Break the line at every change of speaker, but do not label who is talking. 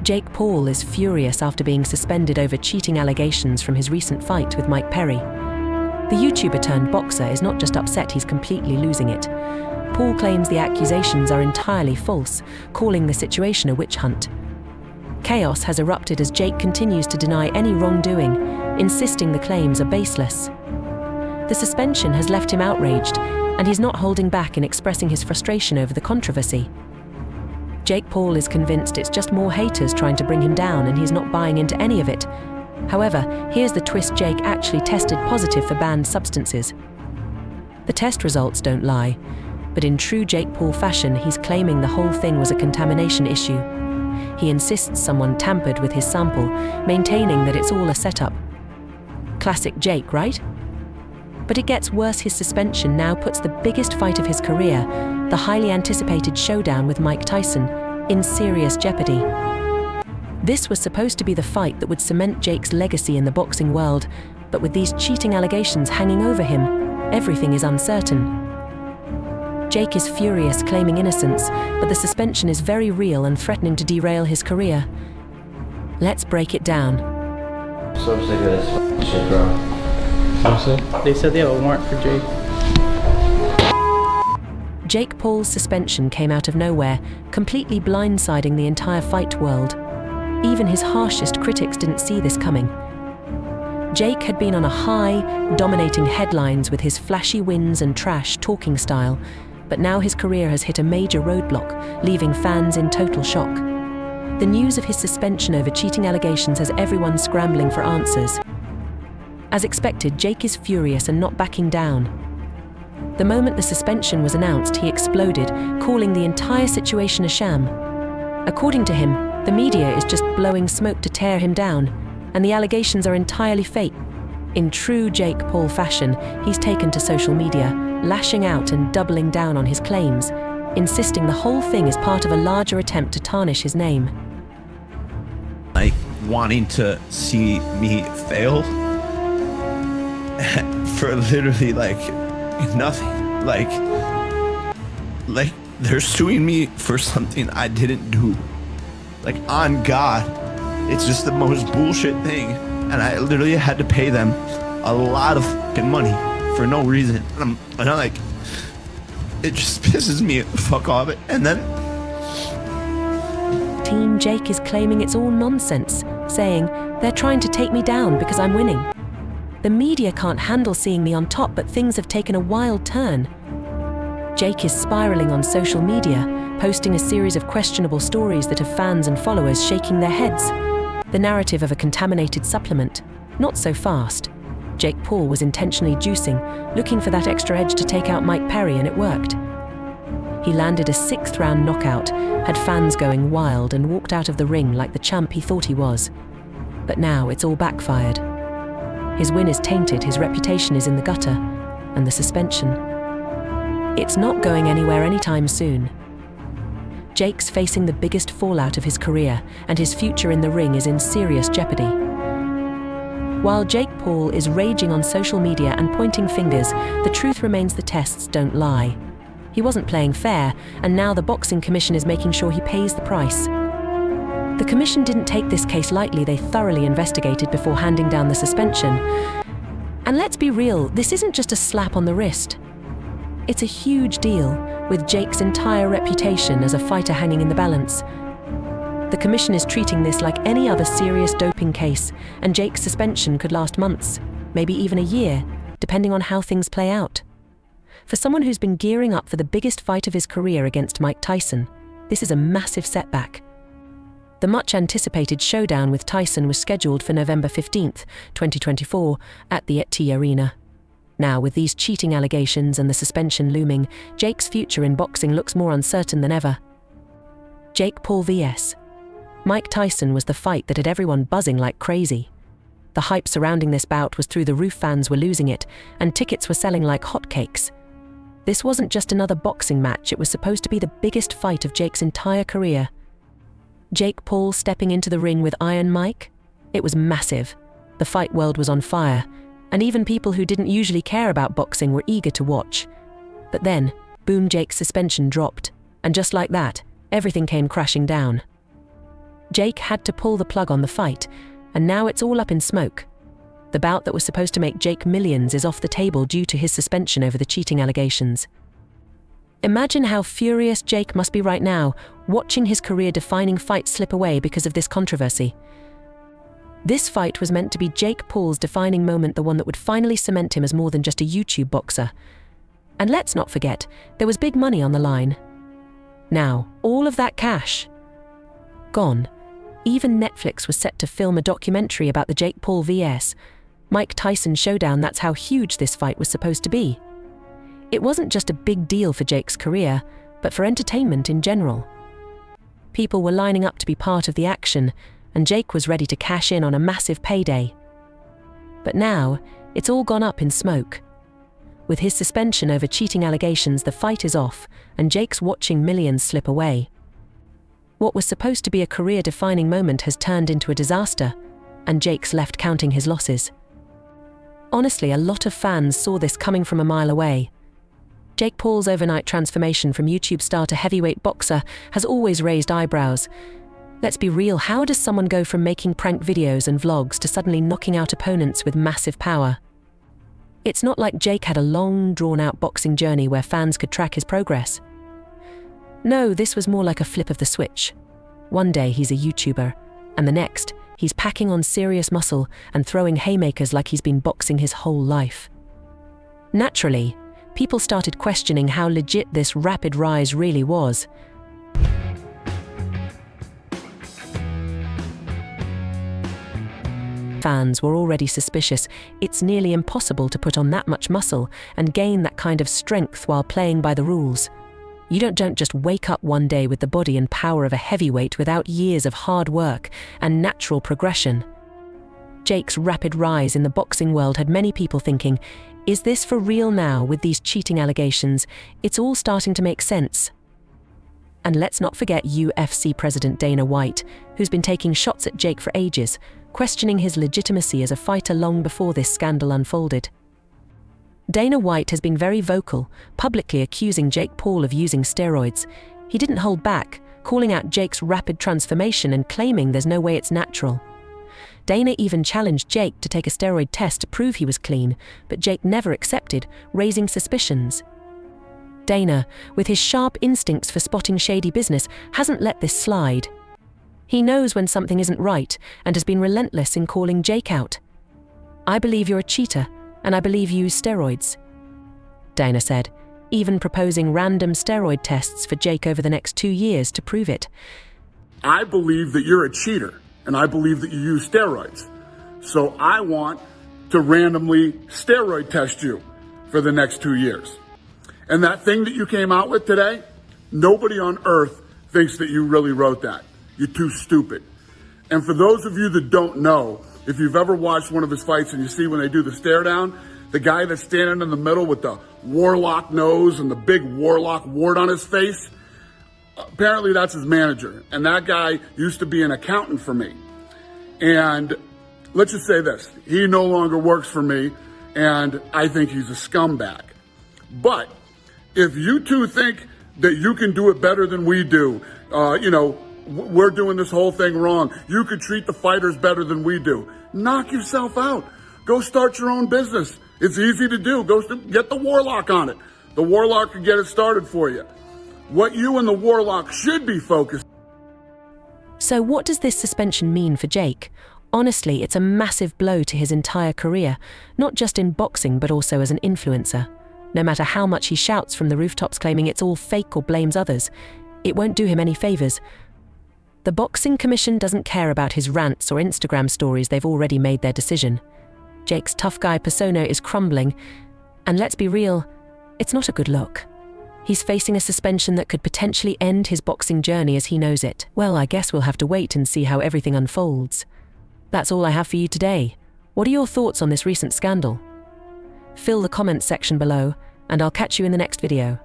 Jake Paul is furious after being suspended over cheating allegations from his recent fight with Mike Perry. The YouTuber-turned-boxer is not just upset, he's completely losing it. Paul claims the accusations are entirely false, calling the situation a witch hunt. Chaos has erupted as Jake continues to deny any wrongdoing, insisting the claims are baseless. The suspension has left him outraged, and he's not holding back in expressing his frustration over the controversy. Jake Paul is convinced it's just more haters trying to bring him down, and he's not buying into any of it. However, here's the twist: Jake actually tested positive for banned substances. The test results don't lie, but in true Jake Paul fashion, he's claiming the whole thing was a contamination issue. He insists someone tampered with his sample, maintaining that it's all a setup. Classic Jake, right? But it gets worse. His suspension now puts the biggest fight of his career, the highly anticipated showdown with Mike Tyson, in serious jeopardy. This was supposed to be the fight that would cement Jake's legacy in the boxing world, but with these cheating allegations hanging over him, everything is uncertain. Jake is furious, claiming innocence, but the suspension is very real and threatening to derail his career. Let's break it down.
So sick of this fucking shit, bro.
They said they have a warrant for Jake.
Jake Paul's suspension came out of nowhere, completely blindsiding the entire fight world. Even his harshest critics didn't see this coming. Jake had been on a high, dominating headlines with his flashy wins and trash talking style, but now his career has hit a major roadblock, leaving fans in total shock. The news of his suspension over cheating allegations has everyone scrambling for answers. As expected, Jake is furious and not backing down. The moment the suspension was announced, he exploded, calling the entire situation a sham. According to him, the media is just blowing smoke to tear him down, and the allegations are entirely fake. In true Jake Paul fashion, he's taken to social media, lashing out and doubling down on his claims, insisting the whole thing is part of a larger attempt to tarnish his name.
Like, wanting to see me fail for literally like nothing. Like they're suing me for something I didn't do. Like, on God, it's just the most bullshit thing, and I literally had to pay them a lot of fucking money for no reason. And I'm like, it just pisses me the fuck off. And then
Team Jake is claiming it's all nonsense, saying, "They're trying to take me down because I'm winning." The media can't handle seeing me on top, but things have taken a wild turn. Jake is spiraling on social media, posting a series of questionable stories that have fans and followers shaking their heads. The narrative of a contaminated supplement. Not so fast. Jake Paul was intentionally juicing, looking for that extra edge to take out Mike Perry, and it worked. He landed a 6th-round knockout, had fans going wild, and walked out of the ring like the champ he thought he was. But now it's all backfired. His win is tainted, his reputation is in the gutter, and the suspension. It's not going anywhere anytime soon. Jake's facing the biggest fallout of his career, and his future in the ring is in serious jeopardy. While Jake Paul is raging on social media and pointing fingers, the truth remains: the tests don't lie. He wasn't playing fair, and now the Boxing Commission is making sure he pays the price. The commission didn't take this case lightly. They thoroughly investigated before handing down the suspension. And let's be real, this isn't just a slap on the wrist. It's a huge deal, with Jake's entire reputation as a fighter hanging in the balance. The commission is treating this like any other serious doping case, and Jake's suspension could last months, maybe even a year, depending on how things play out. For someone who's been gearing up for the biggest fight of his career against Mike Tyson, this is a massive setback. The much-anticipated showdown with Tyson was scheduled for November 15th, 2024, at the ET Arena. Now, with these cheating allegations and the suspension looming, Jake's future in boxing looks more uncertain than ever. Jake Paul vs. Mike Tyson was the fight that had everyone buzzing like crazy. The hype surrounding this bout was through the roof, fans were losing it, and tickets were selling like hotcakes. This wasn't just another boxing match, it was supposed to be the biggest fight of Jake's entire career. Jake Paul stepping into the ring with Iron Mike? It was massive. The fight world was on fire, and even people who didn't usually care about boxing were eager to watch. But then, boom, Jake's suspension dropped, and just like that, everything came crashing down. Jake had to pull the plug on the fight, and now it's all up in smoke. The bout that was supposed to make Jake millions is off the table due to his suspension over the cheating allegations. Imagine how furious Jake must be right now, watching his career-defining fight slip away because of this controversy. This fight was meant to be Jake Paul's defining moment, the one that would finally cement him as more than just a YouTube boxer. And let's not forget, there was big money on the line. Now, all of that cash gone. Even Netflix was set to film a documentary about the Jake Paul vs. Mike Tyson showdown. That's how huge this fight was supposed to be. It wasn't just a big deal for Jake's career, but for entertainment in general. People were lining up to be part of the action, and Jake was ready to cash in on a massive payday. But now, it's all gone up in smoke. With his suspension over cheating allegations, the fight is off, and Jake's watching millions slip away. What was supposed to be a career-defining moment has turned into a disaster, and Jake's left counting his losses. Honestly, a lot of fans saw this coming from a mile away. Jake Paul's overnight transformation from YouTube star to heavyweight boxer has always raised eyebrows. Let's be real, how does someone go from making prank videos and vlogs to suddenly knocking out opponents with massive power? It's not like Jake had a long, drawn-out boxing journey where fans could track his progress. No, this was more like a flip of the switch. One day he's a YouTuber, and the next, he's packing on serious muscle and throwing haymakers like he's been boxing his whole life. Naturally, people started questioning how legit this rapid rise really was. Fans were already suspicious. It's nearly impossible to put on that much muscle and gain that kind of strength while playing by the rules. You don't just wake up one day with the body and power of a heavyweight without years of hard work and natural progression. Jake's rapid rise in the boxing world had many people thinking, is this for real now with these cheating allegations? It's all starting to make sense. And let's not forget UFC President Dana White, who's been taking shots at Jake for ages, questioning his legitimacy as a fighter long before this scandal unfolded. Dana White has been very vocal, publicly accusing Jake Paul of using steroids. He didn't hold back, calling out Jake's rapid transformation and claiming there's no way it's natural. Dana even challenged Jake to take a steroid test to prove he was clean, but Jake never accepted, raising suspicions. Dana, with his sharp instincts for spotting shady business, hasn't let this slide. He knows when something isn't right and has been relentless in calling Jake out. "I believe you're a cheater, and I believe you use steroids," Dana said, even proposing random steroid tests for Jake over the next 2 years to prove it.
"I believe that you're a cheater, and I believe that you use steroids. So I want to randomly steroid test you for the next 2 years. And that thing that you came out with today, nobody on earth thinks that you really wrote that. You're too stupid." And for those of you that don't know, if you've ever watched one of his fights and you see when they do the stare down, the guy that's standing in the middle with the warlock nose and the big warlock wart on his face, apparently that's his manager. And that guy used to be an accountant for me. And let's just say this, he no longer works for me, and I think he's a scumbag. But if you two think that you can do it better than we do, we're doing this whole thing wrong, you could treat the fighters better than we do, knock yourself out. Go start your own business. It's easy to do. Get the warlock on it. The warlock can get it started for you. What you and the warlock should be focused.
So what does this suspension mean for Jake? Honestly, it's a massive blow to his entire career, not just in boxing but also as an influencer. No matter how much he shouts from the rooftops claiming it's all fake or blames others, it won't do him any favors. The Boxing Commission doesn't care about his rants or Instagram stories. They've already made their decision. Jake's tough guy persona is crumbling, and let's be real, it's not a good look. He's facing a suspension that could potentially end his boxing journey as he knows it. Well, I guess we'll have to wait and see how everything unfolds. That's all I have for you today. What are your thoughts on this recent scandal? Fill the comments section below, and I'll catch you in the next video.